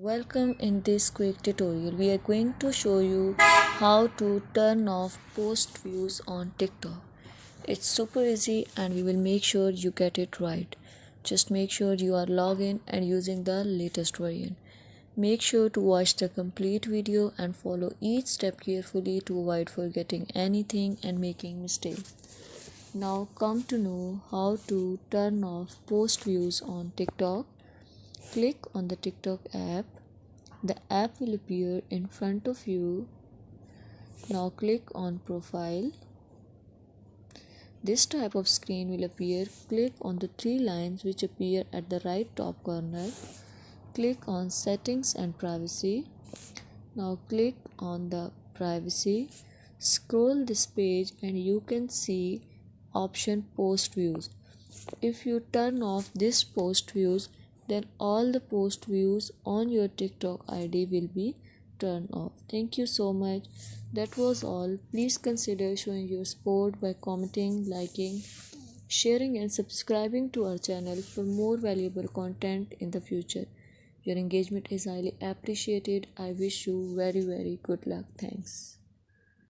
Welcome. In this quick tutorial we are going to show you how to turn off post views on TikTok. It's super easy and we will make sure you get it right. Just make sure you are logged in and using the latest version. Make sure to watch the complete video and follow each step carefully to avoid forgetting anything and making mistakes. Now come to know how to turn off post views on TikTok. Click on the TikTok app. The app will appear in front of you. Now click on Profile. This type of screen will appear. Click on the three lines which appear at the right top corner. Click on Settings and Privacy. Now click on the Privacy. Scroll this page and you can see option Post Views. If you turn off this post views, then all the post views on your TikTok ID will be turned off. Thank you so much. That was all. Please consider showing your support by commenting, liking, sharing and subscribing to our channel for more valuable content in the future. Your engagement is highly appreciated. I wish you very good luck. Thanks.